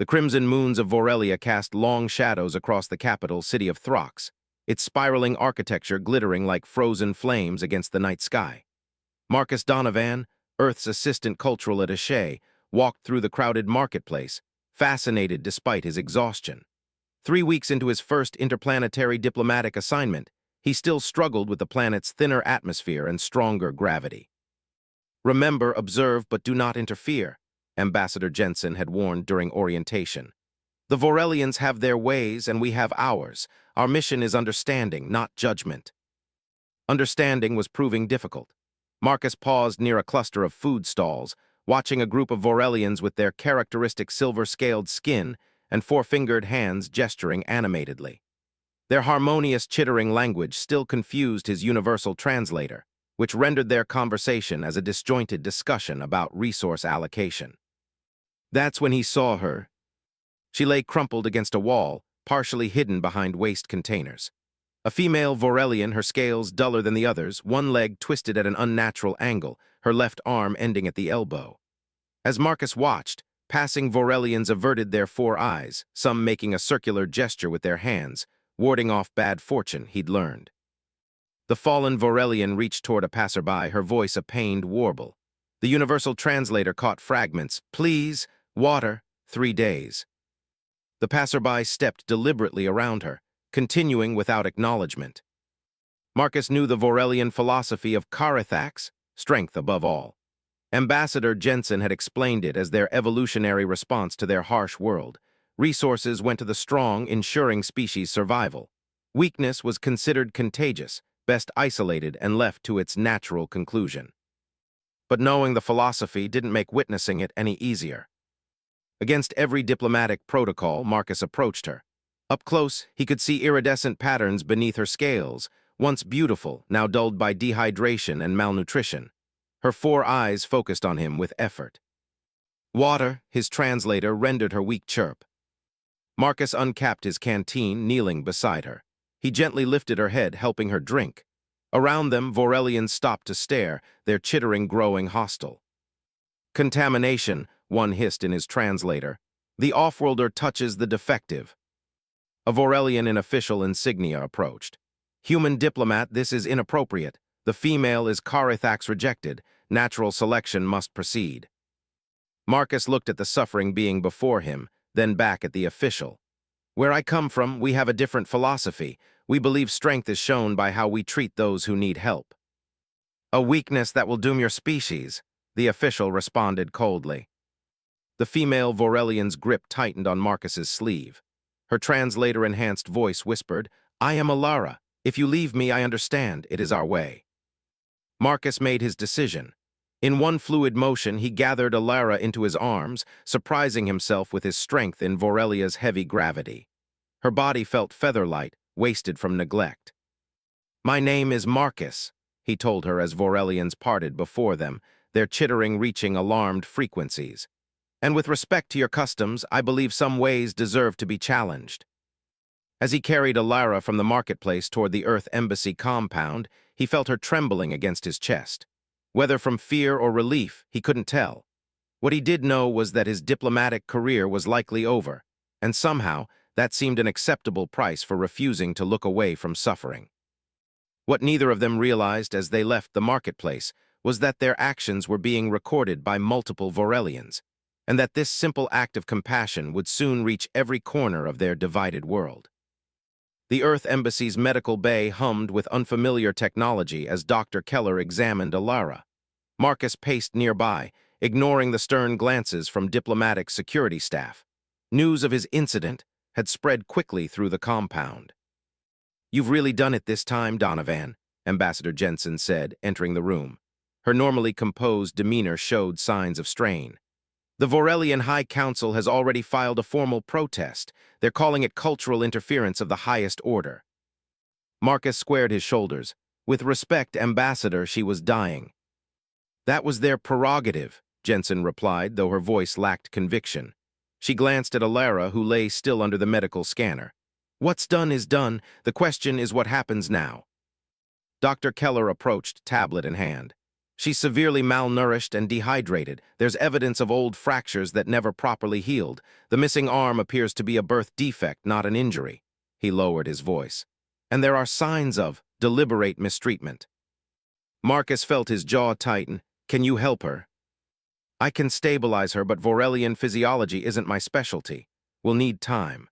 The crimson moons of Vorelia cast long shadows across the capital city of Throx, its spiraling architecture glittering like frozen flames against the night sky. Marcus Donovan, Earth's assistant cultural attaché, walked through the crowded marketplace, fascinated despite his exhaustion. 3 weeks into his first interplanetary diplomatic assignment, he still struggled with the planet's thinner atmosphere and stronger gravity. "Remember, observe, but do not interfere," Ambassador Jensen had warned during orientation. "The Vorelians have their ways and we have ours. Our mission is understanding, not judgment." Understanding was proving difficult. Marcus paused near a cluster of food stalls, watching a group of Vorelians with their characteristic silver-scaled skin and four-fingered hands gesturing animatedly. Their harmonious chittering language still confused his universal translator, which rendered their conversation as a disjointed discussion about resource allocation. That's when he saw her. She lay crumpled against a wall, partially hidden behind waste containers. A female Vorelian, her scales duller than the others, one leg twisted at an unnatural angle, her left arm ending at the elbow. As Marcus watched, passing Vorelians averted their four eyes, some making a circular gesture with their hands, warding off bad fortune he'd learned. The fallen Vorelian reached toward a passerby, her voice a pained warble. The universal translator caught fragments. "Please, water, 3 days." The passerby stepped deliberately around her, continuing without acknowledgement. Marcus knew the Vorelian philosophy of Carathax, strength above all. Ambassador Jensen had explained it as their evolutionary response to their harsh world. Resources went to the strong, ensuring species survival. Weakness was considered contagious, best isolated and left to its natural conclusion. But knowing the philosophy didn't make witnessing it any easier. Against every diplomatic protocol, Marcus approached her. Up close, he could see iridescent patterns beneath her scales, once beautiful, now dulled by dehydration and malnutrition. Her four eyes focused on him with effort. "Water," his translator rendered her weak chirp. Marcus uncapped his canteen, kneeling beside her. He gently lifted her head, helping her drink. Around them, Vorelians stopped to stare, their chittering growing hostile. "Contamination," one hissed in his translator. "The offworlder touches the defective." A Vorelian in official insignia approached. "Human diplomat, this is inappropriate. The female is Carathax rejected. Natural selection must proceed." Marcus looked at the suffering being before him, then back at the official. "Where I come from, we have a different philosophy. We believe strength is shown by how we treat those who need help." "A weakness that will doom your species," the official responded coldly. The female Vorelian's grip tightened on Marcus's sleeve. Her translator-enhanced voice whispered, "I am Alara. If you leave me, I understand. It is our way." Marcus made his decision. In one fluid motion, he gathered Alara into his arms, surprising himself with his strength in Vorelia's heavy gravity. Her body felt feather-light, wasted from neglect. "My name is Marcus," he told her as Vorelians parted before them, their chittering reaching alarmed frequencies. "And with respect to your customs, I believe some ways deserve to be challenged." As he carried Alara from the marketplace toward the Earth Embassy compound, he felt her trembling against his chest. Whether from fear or relief, he couldn't tell. What he did know was that his diplomatic career was likely over, and somehow that seemed an acceptable price for refusing to look away from suffering. What neither of them realized as they left the marketplace was that their actions were being recorded by multiple Vorelians, and that this simple act of compassion would soon reach every corner of their divided world. The Earth Embassy's medical bay hummed with unfamiliar technology as Dr. Keller examined Alara. Marcus paced nearby, ignoring the stern glances from diplomatic security staff. News of his incident had spread quickly through the compound. "You've really done it this time, Donovan," Ambassador Jensen said, entering the room. Her normally composed demeanor showed signs of strain. "The Vorelian High Council has already filed a formal protest. They're calling it cultural interference of the highest order." Marcus squared his shoulders. "With respect, Ambassador, she was dying." "That was their prerogative," Jensen replied, though her voice lacked conviction. She glanced at Alara, who lay still under the medical scanner. "What's done is done. The question is what happens now." Dr. Keller approached, tablet in hand. She's severely malnourished and dehydrated. There's evidence of old fractures that never properly healed. The missing arm appears to be a birth defect, not an injury." He lowered his voice. "And there are signs of deliberate mistreatment." Marcus felt his jaw tighten. "Can you help her?" "I can stabilize her, but Vorelian physiology isn't my specialty. We'll need time."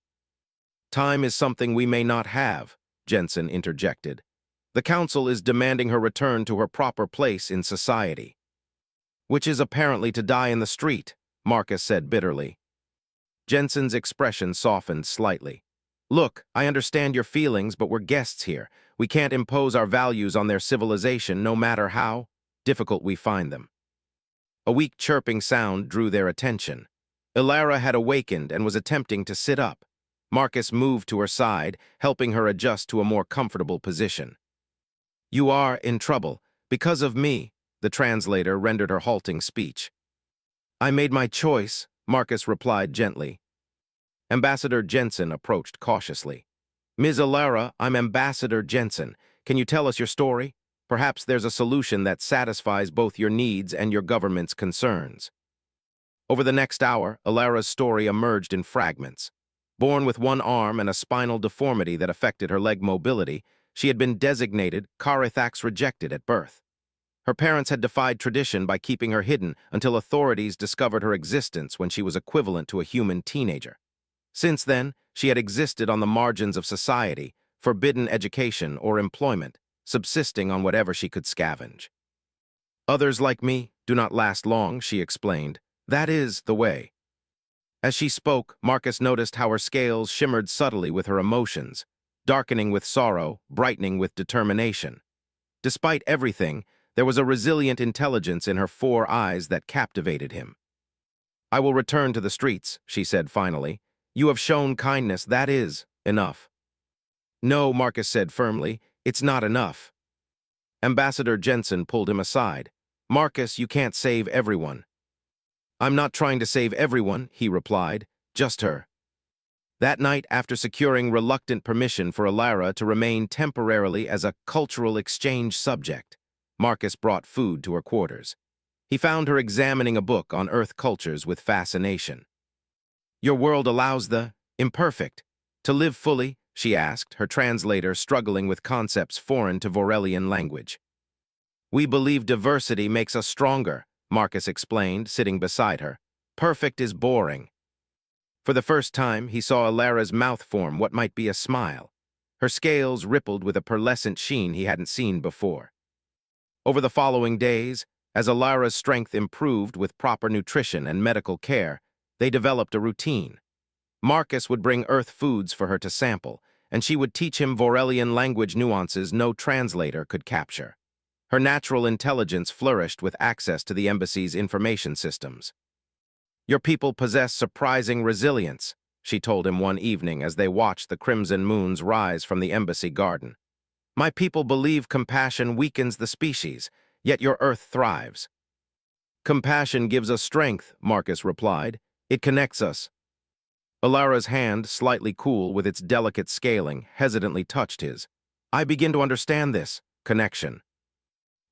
"Time is something we may not have," Jensen interjected. "The Council is demanding her return to her proper place in society." "Which is apparently to die in the street," Marcus said bitterly. Jensen's expression softened slightly. "Look, I understand your feelings, but we're guests here. We can't impose our values on their civilization, no matter how difficult we find them." A weak chirping sound drew their attention. Ilara had awakened and was attempting to sit up. Marcus moved to her side, helping her adjust to a more comfortable position. "You are in trouble. Because of me," the translator rendered her halting speech. "I made my choice," Marcus replied gently. Ambassador Jensen approached cautiously. "Ms. Ilara, I'm Ambassador Jensen. Can you tell us your story? Perhaps there's a solution that satisfies both your needs and your government's concerns." Over the next hour, Ilara's story emerged in fragments. Born with one arm and a spinal deformity that affected her leg mobility, she had been designated Carithax rejected at birth. Her parents had defied tradition by keeping her hidden until authorities discovered her existence when she was equivalent to a human teenager. Since then, she had existed on the margins of society, forbidden education or employment, subsisting on whatever she could scavenge. "Others like me do not last long," she explained. "That is the way." As she spoke, Marcus noticed how her scales shimmered subtly with her emotions, darkening with sorrow, brightening with determination. Despite everything, there was a resilient intelligence in her 4 eyes that captivated him. "I will return to the streets," she said finally. "You have shown kindness, that is enough." "No," Marcus said firmly, "it's not enough." Ambassador Jensen pulled him aside. "Marcus, you can't save everyone." "I'm not trying to save everyone," he replied, "just her." That night, after securing reluctant permission for Ilara to remain temporarily as a cultural exchange subject, Marcus brought food to her quarters. He found her examining a book on Earth cultures with fascination. "Your world allows the imperfect to live fully?" she asked, her translator struggling with concepts foreign to Vorelian language. "We believe diversity makes us stronger," Marcus explained, sitting beside her. "Perfect is boring." For the first time, he saw Ilara's mouth form what might be a smile. Her scales rippled with a pearlescent sheen he hadn't seen before. Over the following days, as Ilara's strength improved with proper nutrition and medical care, they developed a routine. Marcus would bring Earth foods for her to sample, and she would teach him Vorelian language nuances no translator could capture. Her natural intelligence flourished with access to the embassy's information systems. "Your people possess surprising resilience," she told him one evening as they watched the crimson moons rise from the embassy garden. "My people believe compassion weakens the species, yet your Earth thrives." "Compassion gives us strength," Marcus replied. "It connects us." Ilara's hand, slightly cool with its delicate scaling, hesitantly touched his. "I begin to understand this connection."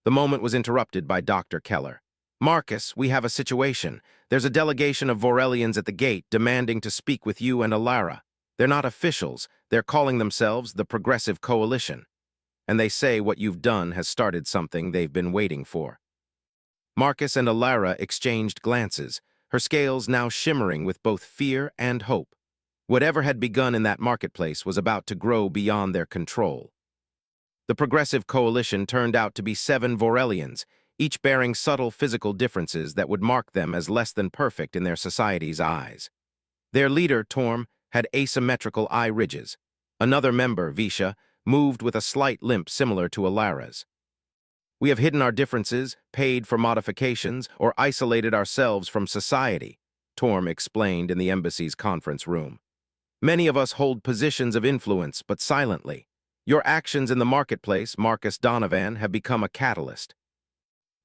The moment was interrupted by Dr. Keller. "Marcus, we have a situation. There's a delegation of Vorelians at the gate demanding to speak with you and Ilara. They're not officials. They're calling themselves the Progressive Coalition. And they say what you've done has started something they've been waiting for." Marcus and Ilara exchanged glances, her scales now shimmering with both fear and hope. Whatever had begun in that marketplace was about to grow beyond their control. The Progressive Coalition turned out to be 7 Vorelians, each bearing subtle physical differences that would mark them as less than perfect in their society's eyes. Their leader, Torm, had asymmetrical eye ridges. Another member, Visha, moved with a slight limp similar to Ilara's. "We have hidden our differences, paid for modifications, or isolated ourselves from society," Torm explained in the embassy's conference room. "Many of us hold positions of influence, but silently. Your actions in the marketplace, Marcus Donovan, have become a catalyst."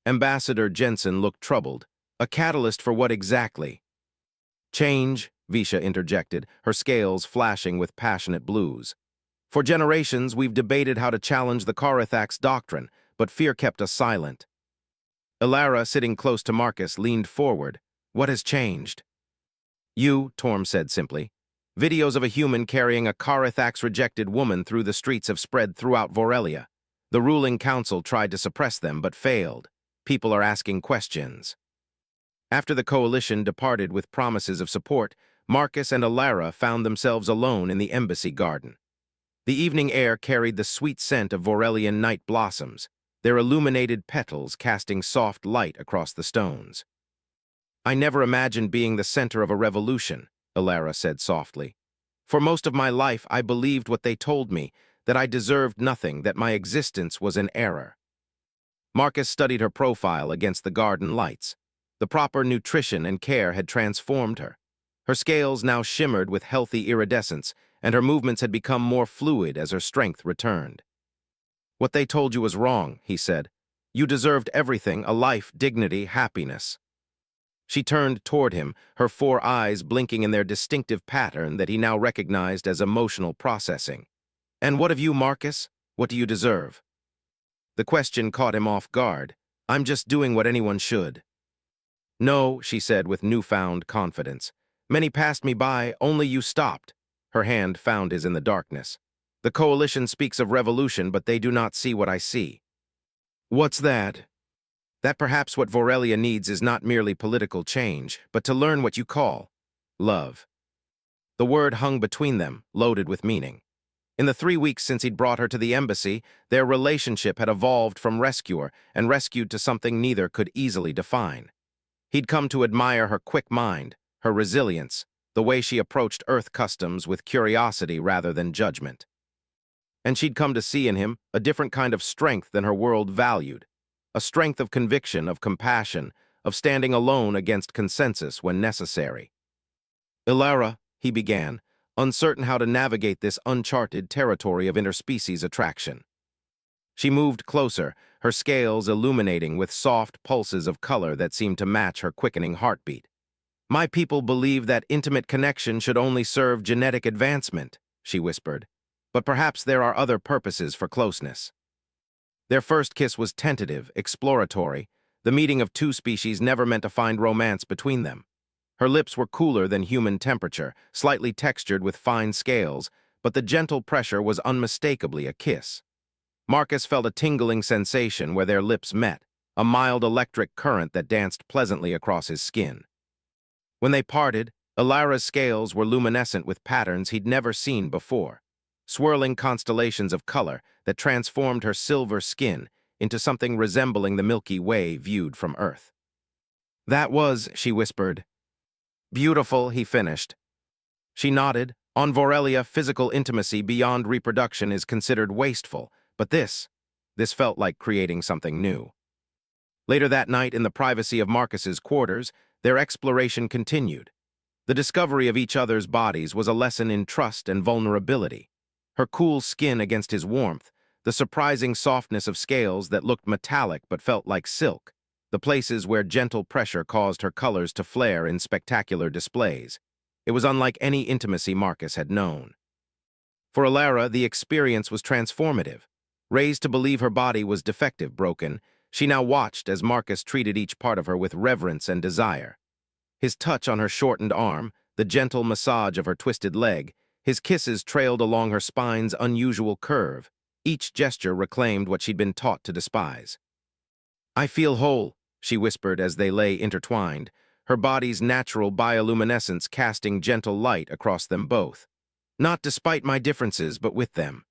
Ambassador Jensen looked troubled. "A catalyst for what exactly?" "Change," Visha interjected, her scales flashing with passionate blues. "For generations, we've debated how to challenge the Carithax doctrine, but fear kept us silent." Ilara, sitting close to Marcus, leaned forward. What has changed? You, Torm said simply. Videos of a human carrying a Carathax-rejected woman through the streets have spread throughout Vorelia. The ruling council tried to suppress them, but failed. People are asking questions. After the coalition departed with promises of support, Marcus and Ilara found themselves alone in the embassy garden. The evening air carried the sweet scent of Vorelian night blossoms, their illuminated petals casting soft light across the stones. I never imagined being the center of a revolution, Ilara said softly. For most of my life, I believed what they told me, that I deserved nothing, that my existence was an error. Marcus studied her profile against the garden lights. The proper nutrition and care had transformed her. Her scales now shimmered with healthy iridescence, and her movements had become more fluid as her strength returned. What they told you was wrong, he said. You deserved everything, a life, dignity, happiness. She turned toward him, her 4 eyes blinking in their distinctive pattern that he now recognized as emotional processing. And what of you, Marcus? What do you deserve? The question caught him off guard. I'm just doing what anyone should. No, she said with newfound confidence. Many passed me by, only you stopped. Her hand found his in the darkness. The coalition speaks of revolution, but they do not see what I see. What's that? That perhaps what Vorelia needs is not merely political change, but to learn what you call love. The word hung between them, loaded with meaning. In the 3 weeks since he'd brought her to the embassy, their relationship had evolved from rescuer and rescued to something neither could easily define. He'd come to admire her quick mind, her resilience, the way she approached Earth customs with curiosity rather than judgment. And she'd come to see in him a different kind of strength than her world valued, a strength of conviction, of compassion, of standing alone against consensus when necessary. Ilara, he began, uncertain how to navigate this uncharted territory of interspecies attraction. She moved closer, her scales illuminating with soft pulses of color that seemed to match her quickening heartbeat. My people believe that intimate connection should only serve genetic advancement, she whispered, but perhaps there are other purposes for closeness. Their first kiss was tentative, exploratory. The meeting of 2 species never meant to find romance between them. Her lips were cooler than human temperature, slightly textured with fine scales, but the gentle pressure was unmistakably a kiss. Marcus felt a tingling sensation where their lips met, a mild electric current that danced pleasantly across his skin. When they parted, Ilara's scales were luminescent with patterns he'd never seen before, swirling constellations of color that transformed her silver skin into something resembling the Milky Way viewed from Earth. That was, she whispered. Beautiful, he finished. She nodded. On Vorelia, physical intimacy beyond reproduction is considered wasteful, but this felt like creating something new. Later that night, in the privacy of Marcus's quarters, their exploration continued. The discovery of each other's bodies was a lesson in trust and vulnerability. Her cool skin against his warmth, the surprising softness of scales that looked metallic but felt like silk, the places where gentle pressure caused her colors to flare in spectacular displays. It was unlike any intimacy Marcus had known. For Ilara, the experience was transformative. Raised to believe her body was defective, broken, she now watched as Marcus treated each part of her with reverence and desire. His touch on her shortened arm, the gentle massage of her twisted leg, his kisses trailed along her spine's unusual curve. Each gesture reclaimed what she'd been taught to despise. I feel whole, she whispered as they lay intertwined, her body's natural bioluminescence casting gentle light across them both. Not despite my differences, but with them.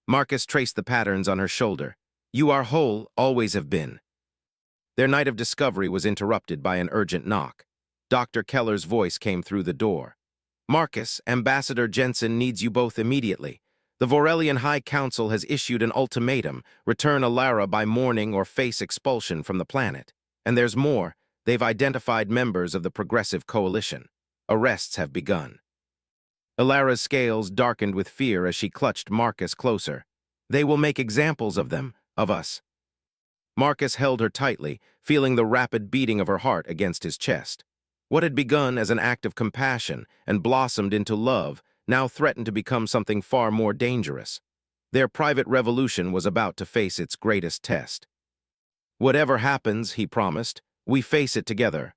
Marcus traced the patterns on her shoulder. You are whole, always have been. Their night of discovery was interrupted by an urgent knock. Dr. Keller's voice came through the door. Marcus, Ambassador Jensen needs you both immediately. The Vorelian High Council has issued an ultimatum, return Ilara by morning or face expulsion from the planet. And there's more, they've identified members of the Progressive Coalition. Arrests have begun. Ilara's scales darkened with fear as she clutched Marcus closer. They will make examples of them, of us. Marcus held her tightly, feeling the rapid beating of her heart against his chest. What had begun as an act of compassion and blossomed into love now threatened to become something far more dangerous. Their private revolution was about to face its greatest test. Whatever happens, he promised, we face it together.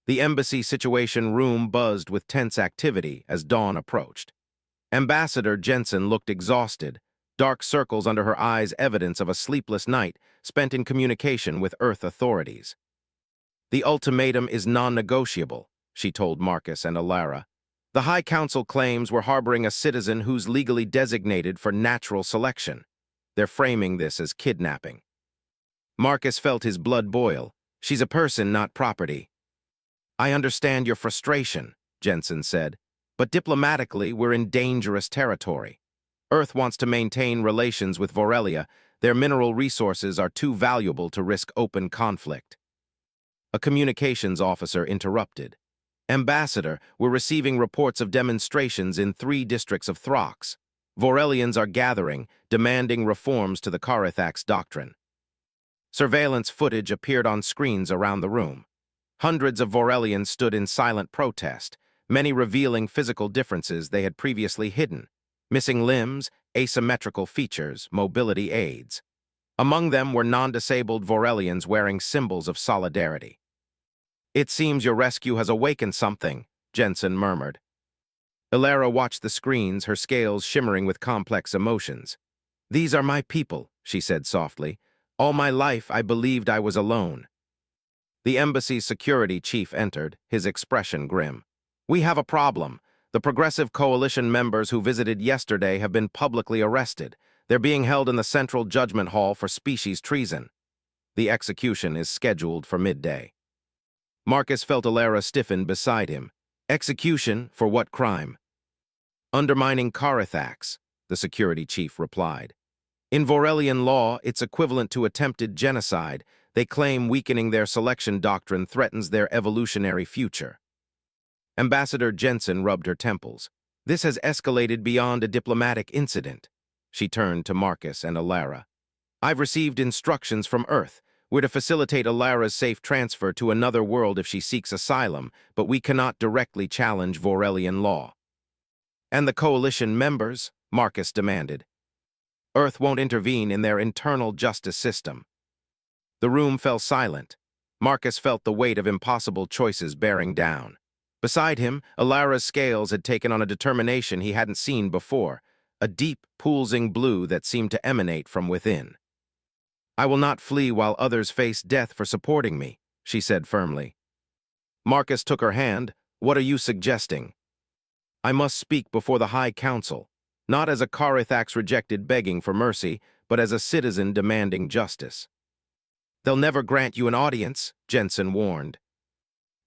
The embassy situation room buzzed with tense activity as dawn approached. Ambassador Jensen looked exhausted, dark circles under her eyes evidence of a sleepless night spent in communication with Earth authorities. The ultimatum is non-negotiable, she told Marcus and Alara. The High Council claims we're harboring a citizen who's legally designated for natural selection. They're framing this as kidnapping. Marcus felt his blood boil. She's a person, not property. I understand your frustration, Jensen said, but diplomatically we're in dangerous territory. Earth wants to maintain relations with Vorelia. Their mineral resources are too valuable to risk open conflict. A communications officer interrupted. Ambassador, we're receiving reports of demonstrations in 3 districts of Throx. Vorelians are gathering, demanding reforms to the Carithax doctrine. Surveillance footage appeared on screens around the room. Hundreds of Vorelians stood in silent protest, many revealing physical differences they had previously hidden: missing limbs, asymmetrical features, mobility aids. Among them were non-disabled Vorelians wearing symbols of solidarity. It seems your rescue has awakened something, Jensen murmured. Alara watched the screens, her scales shimmering with complex emotions. These are my people, she said softly. All my life I believed I was alone. The embassy's security chief entered, his expression grim. We have a problem. The Progressive Coalition members who visited yesterday have been publicly arrested. They're being held in the Central Judgment Hall for species treason. The execution is scheduled for midday. Marcus felt Alara stiffen beside him. Execution for what crime? Undermining Carithax, the security chief replied. In Vorelian law, it's equivalent to attempted genocide. They claim weakening their selection doctrine threatens their evolutionary future. Ambassador Jensen rubbed her temples. This has escalated beyond a diplomatic incident. She turned to Marcus and Alara. I've received instructions from Earth. We're to facilitate Alara's safe transfer to another world if she seeks asylum, but we cannot directly challenge Vorelian law. And the coalition members? Marcus demanded. Earth won't intervene in their internal justice system. The room fell silent. Marcus felt the weight of impossible choices bearing down. Beside him, Alara's scales had taken on a determination he hadn't seen before, a deep, pulsing blue that seemed to emanate from within. I will not flee while others face death for supporting me, she said firmly. Marcus took her hand. What are you suggesting? I must speak before the High Council, not as a Carithax rejected begging for mercy, but as a citizen demanding justice. They'll never grant you an audience, Jensen warned.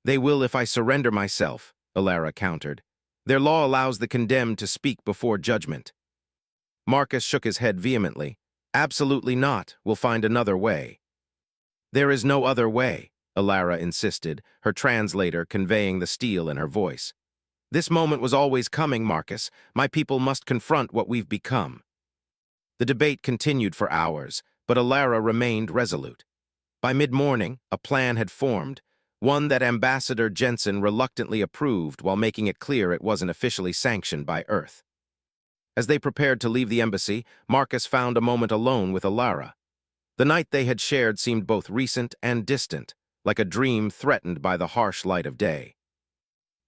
They will if I surrender myself, Alara countered. Their law allows the condemned to speak before judgment. Marcus shook his head vehemently. Absolutely not. We'll find another way. There is no other way, Alara insisted, her translator conveying the steel in her voice. This moment was always coming, Marcus. My people must confront what we've become. The debate continued for hours, but Alara remained resolute. By mid-morning, a plan had formed, one that Ambassador Jensen reluctantly approved while making it clear it wasn't officially sanctioned by Earth. As they prepared to leave the embassy, Marcus found a moment alone with Alara. The night they had shared seemed both recent and distant, like a dream threatened by the harsh light of day.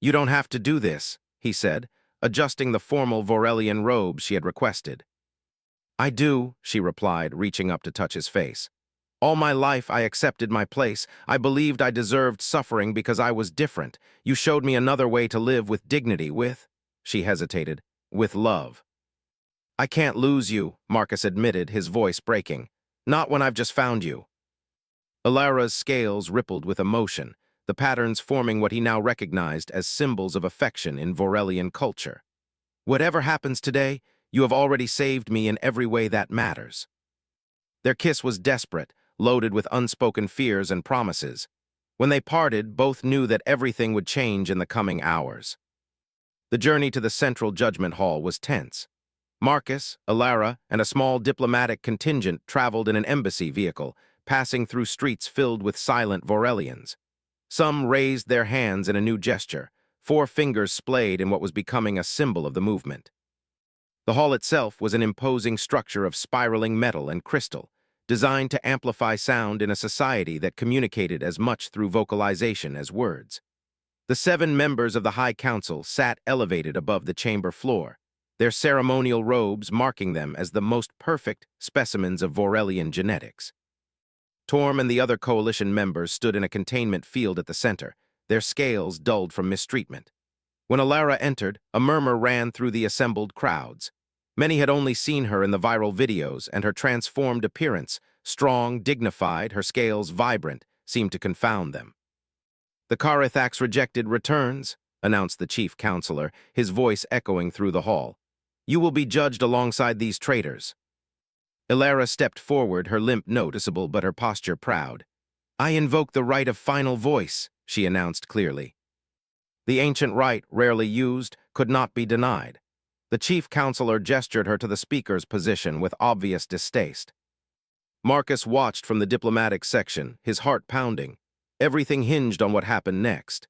You don't have to do this, he said, adjusting the formal Vorelian robes she had requested. I do, she replied, reaching up to touch his face. All my life I accepted my place. I believed I deserved suffering because I was different. You showed me another way to live with dignity, she hesitated, with love. I can't lose you, Marcus admitted, his voice breaking. Not when I've just found you. Alara's scales rippled with emotion, the patterns forming what he now recognized as symbols of affection in Vorelian culture. Whatever happens today, you have already saved me in every way that matters. Their kiss was desperate, loaded with unspoken fears and promises. When they parted, both knew that everything would change in the coming hours. The journey to the Central Judgment Hall was tense. Marcus, Alara, and a small diplomatic contingent traveled in an embassy vehicle, passing through streets filled with silent Vorelians. Some raised their hands in a new gesture, 4 fingers splayed in what was becoming a symbol of the movement. The hall itself was an imposing structure of spiraling metal and crystal, designed to amplify sound in a society that communicated as much through vocalization as words. The 7 members of the High Council sat elevated above the chamber floor, their ceremonial robes marking them as the most perfect specimens of Vorelian genetics. Torm and the other coalition members stood in a containment field at the center, their scales dulled from mistreatment. When Alara entered, a murmur ran through the assembled crowds. Many had only seen her in the viral videos, and her transformed appearance, strong, dignified, her scales vibrant, seemed to confound them. "The Karithax rejected returns," announced the chief counselor, his voice echoing through the hall. "You will be judged alongside these traitors." Alara stepped forward, her limp noticeable but her posture proud. "I invoke the right of final voice," she announced clearly. The ancient right, rarely used, could not be denied. The chief counselor gestured her to the speaker's position with obvious distaste. Marcus watched from the diplomatic section, his heart pounding. Everything hinged on what happened next.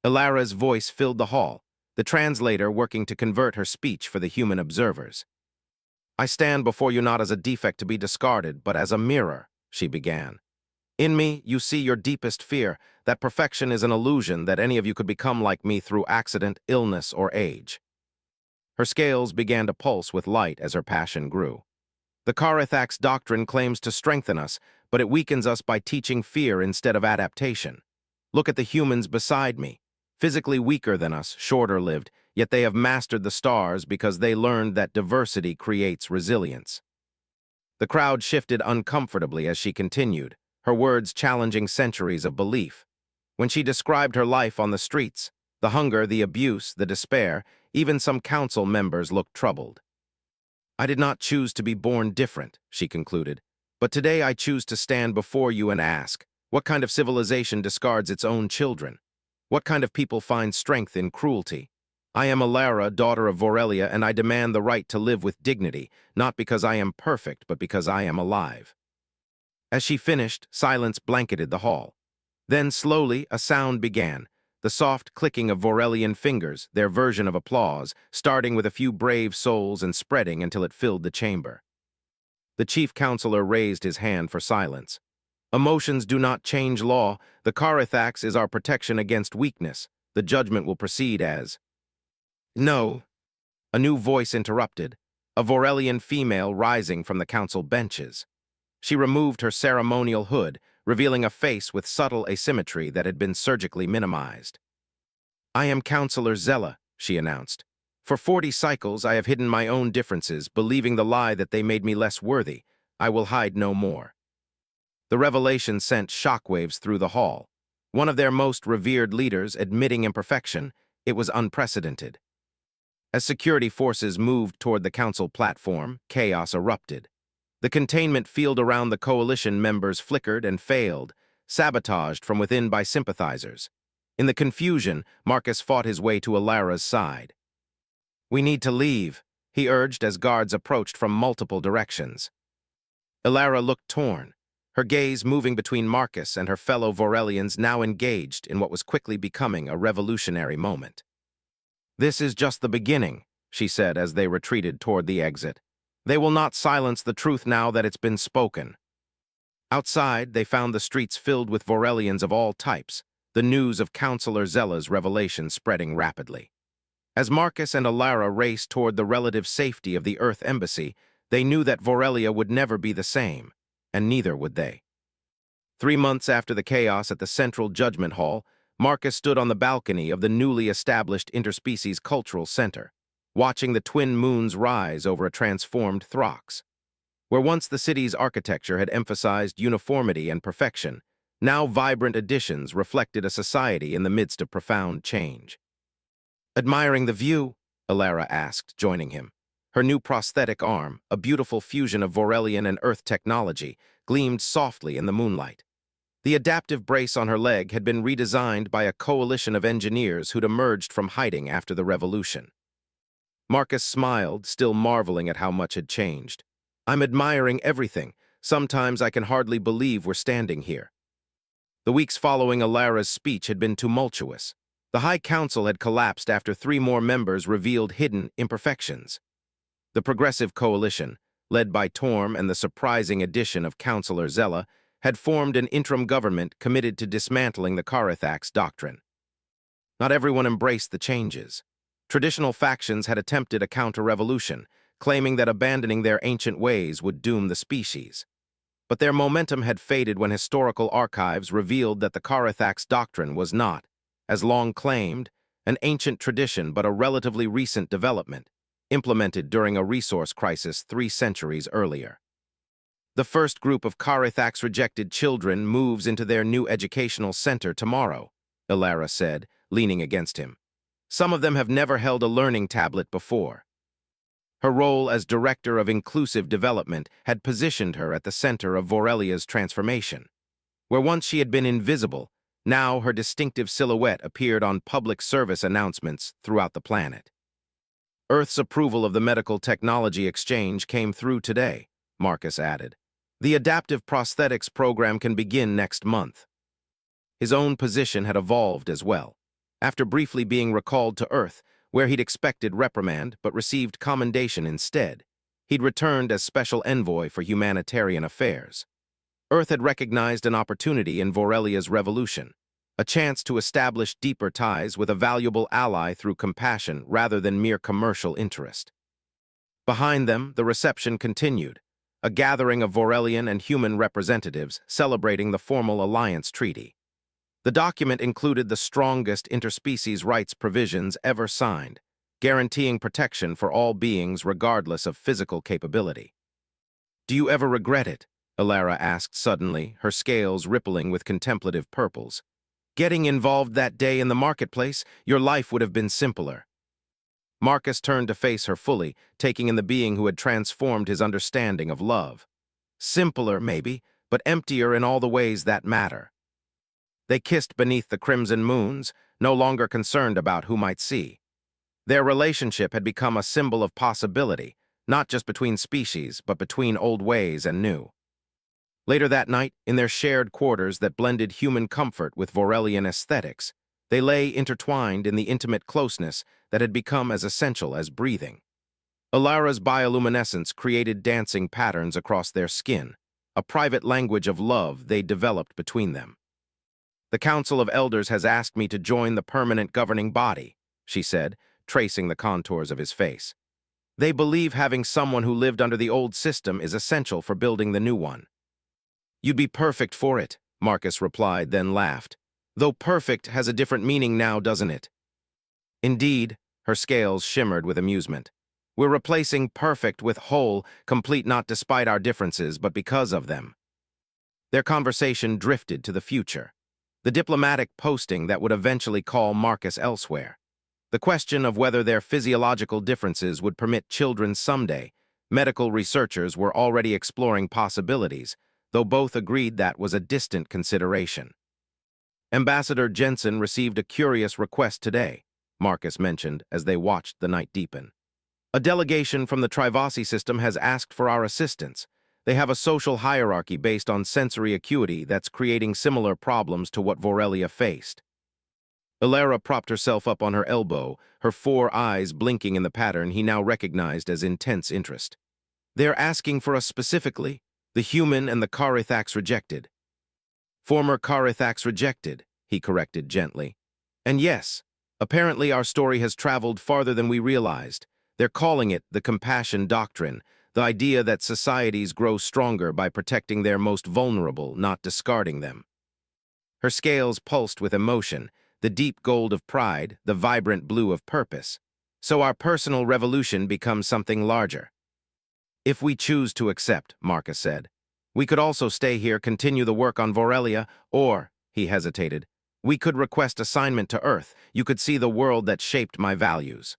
Alara's voice filled the hall, the translator working to convert her speech for the human observers. "I stand before you not as a defect to be discarded, but as a mirror," she began. "In me, you see your deepest fear, that perfection is an illusion, that any of you could become like me through accident, illness, or age." Her scales began to pulse with light as her passion grew. "The Karithax doctrine claims to strengthen us, but it weakens us by teaching fear instead of adaptation. Look at the humans beside me. Physically weaker than us, shorter-lived, yet they have mastered the stars because they learned that diversity creates resilience." The crowd shifted uncomfortably as she continued, her words challenging centuries of belief. When she described her life on the streets, the hunger, the abuse, the despair, even some council members looked troubled. "I did not choose to be born different," she concluded, "but today I choose to stand before you and ask, what kind of civilization discards its own children? What kind of people find strength in cruelty? I am Alara, daughter of Vorelia, and I demand the right to live with dignity, not because I am perfect, but because I am alive." As she finished, silence blanketed the hall. Then, slowly, a sound began, the soft clicking of Vorelian fingers, their version of applause, starting with a few brave souls and spreading until it filled the chamber. The chief counselor raised his hand for silence. "Emotions do not change law. The Karithax is our protection against weakness. The judgment will proceed as—" "No," a new voice interrupted, a Vorelian female rising from the council benches. She removed her ceremonial hood, revealing a face with subtle asymmetry that had been surgically minimized. "I am Counselor Zella," she announced. "For 40 cycles I have hidden my own differences, believing the lie that they made me less worthy. I will hide no more." The revelation sent shockwaves through the hall. One of their most revered leaders admitting imperfection, it was unprecedented. As security forces moved toward the council platform, chaos erupted. The containment field around the coalition members flickered and failed, sabotaged from within by sympathizers. In the confusion, Marcus fought his way to Alara's side. "We need to leave," he urged as guards approached from multiple directions. Alara looked torn, her gaze moving between Marcus and her fellow Vorelians now engaged in what was quickly becoming a revolutionary moment. "This is just the beginning," she said as they retreated toward the exit. "They will not silence the truth now that it's been spoken." Outside, they found the streets filled with Vorelians of all types, the news of Counselor Zella's revelation spreading rapidly. As Marcus and Alara raced toward the relative safety of the Earth Embassy, they knew that Vorelia would never be the same, and neither would they. 3 months after the chaos at the Central Judgment Hall, Marcus stood on the balcony of the newly established Interspecies Cultural Center, watching the twin moons rise over a transformed Throx. Where once the city's architecture had emphasized uniformity and perfection, now vibrant additions reflected a society in the midst of profound change. "Admiring the view?" Alara asked, joining him. Her new prosthetic arm, a beautiful fusion of Vorelian and Earth technology, gleamed softly in the moonlight. The adaptive brace on her leg had been redesigned by a coalition of engineers who'd emerged from hiding after the revolution. Marcus smiled, still marveling at how much had changed. "I'm admiring everything. Sometimes I can hardly believe we're standing here." The weeks following Alara's speech had been tumultuous. The High Council had collapsed after 3 more members revealed hidden imperfections. The Progressive Coalition, led by Torm and the surprising addition of Councillor Zella, had formed an interim government committed to dismantling the Karathax doctrine. Not everyone embraced the changes. Traditional factions had attempted a counter-revolution, claiming that abandoning their ancient ways would doom the species. But their momentum had faded when historical archives revealed that the Karathax doctrine was not, as long claimed, an ancient tradition but a relatively recent development, implemented during a resource crisis 3 centuries earlier. The first group of Karathax-rejected children moves into their new educational center tomorrow, Ilara said, leaning against him. Some of them have never held a learning tablet before. Her role as Director of Inclusive Development had positioned her at the center of Vorelia's transformation. Where once she had been invisible, now her distinctive silhouette appeared on public service announcements throughout the planet. Earth's approval of the medical technology exchange came through today, Marcus added. The adaptive prosthetics program can begin next month. His own position had evolved as well. After briefly being recalled to Earth, where he'd expected reprimand but received commendation instead, he'd returned as Special Envoy for Humanitarian Affairs. Earth had recognized an opportunity in Vorelia's revolution, a chance to establish deeper ties with a valuable ally through compassion rather than mere commercial interest. Behind them, the reception continued, a gathering of Vorelian and human representatives celebrating the formal alliance treaty. The document included the strongest interspecies rights provisions ever signed, guaranteeing protection for all beings regardless of physical capability. "Do you ever regret it?" Ilara asked suddenly, her scales rippling with contemplative purples. "Getting involved that day in the marketplace, your life would have been simpler." Marcus turned to face her fully, taking in the being who had transformed his understanding of love. Simpler, maybe, but emptier in all the ways that matter. They kissed beneath the crimson moons, no longer concerned about who might see. Their relationship had become a symbol of possibility, not just between species, but between old ways and new. Later that night, in their shared quarters that blended human comfort with Vorelian aesthetics, they lay intertwined in the intimate closeness that had become as essential as breathing. Ilara's bioluminescence created dancing patterns across their skin, a private language of love they developed between them. "The Council of Elders has asked me to join the permanent governing body," she said, tracing the contours of his face. "They believe having someone who lived under the old system is essential for building the new one." "You'd be perfect for it," Marcus replied, then laughed. "Though perfect has a different meaning now, doesn't it?" "Indeed," her scales shimmered with amusement. "We're replacing perfect with whole, complete not despite our differences, but because of them." Their conversation drifted to the future. The diplomatic posting that would eventually call Marcus elsewhere. The question of whether their physiological differences would permit children someday. Medical researchers were already exploring possibilities, though both agreed that was a distant consideration. Ambassador Jensen received a curious request today, Marcus mentioned as they watched the night deepen. "A delegation from the Trivasi system has asked for our assistance. They have a social hierarchy based on sensory acuity that's creating similar problems to what Vorelia faced." Ilara propped herself up on her elbow, her 4 eyes blinking in the pattern he now recognized as intense interest. "They're asking for us specifically, the human and the Karathax rejected." "Former Karathax rejected," he corrected gently. "And yes, apparently our story has traveled farther than we realized. They're calling it the compassion doctrine, the idea that societies grow stronger by protecting their most vulnerable, not discarding them." Her scales pulsed with emotion, the deep gold of pride, the vibrant blue of purpose. "So our personal revolution becomes something larger." "If we choose to accept," Marcus said. "We could also stay here, continue the work on Vorelia, or," he hesitated, "we could request assignment to Earth. You could see the world that shaped my values."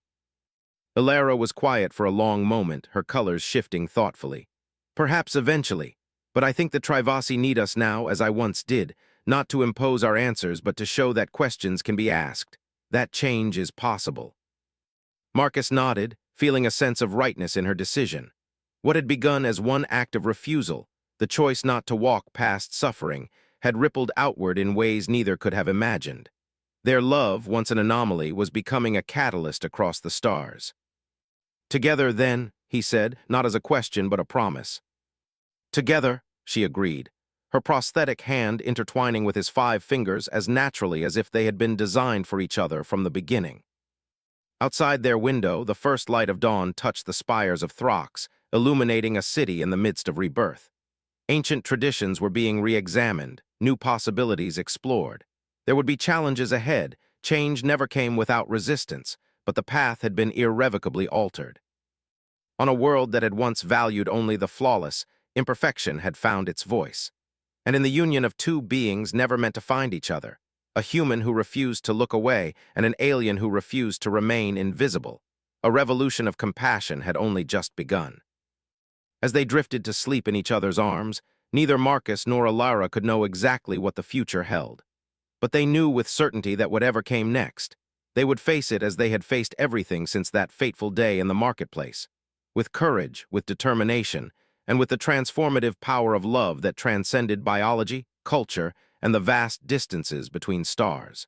Ilara was quiet for a long moment, her colors shifting thoughtfully. "Perhaps eventually, but I think the Trivasi need us now, as I once did, not to impose our answers, but to show that questions can be asked. That change is possible." Marcus nodded, feeling a sense of rightness in her decision. What had begun as one act of refusal, the choice not to walk past suffering, had rippled outward in ways neither could have imagined. Their love, once an anomaly, was becoming a catalyst across the stars. "Together, then," he said, not as a question but a promise. Together, she agreed, her prosthetic hand intertwining with his 5 fingers as naturally as if they had been designed for each other from the beginning. Outside their window, the first light of dawn touched the spires of Throx, illuminating a city in the midst of rebirth. Ancient traditions were being re-examined, new possibilities explored. There would be challenges ahead. Change never came without resistance, but the path had been irrevocably altered. On a world that had once valued only the flawless, imperfection had found its voice. And in the union of 2 beings never meant to find each other, a human who refused to look away and an alien who refused to remain invisible, a revolution of compassion had only just begun. As they drifted to sleep in each other's arms, neither Marcus nor Alara could know exactly what the future held. But they knew with certainty that whatever came next, they would face it as they had faced everything since that fateful day in the marketplace, with courage, with determination, and with the transformative power of love that transcended biology, culture, and the vast distances between stars.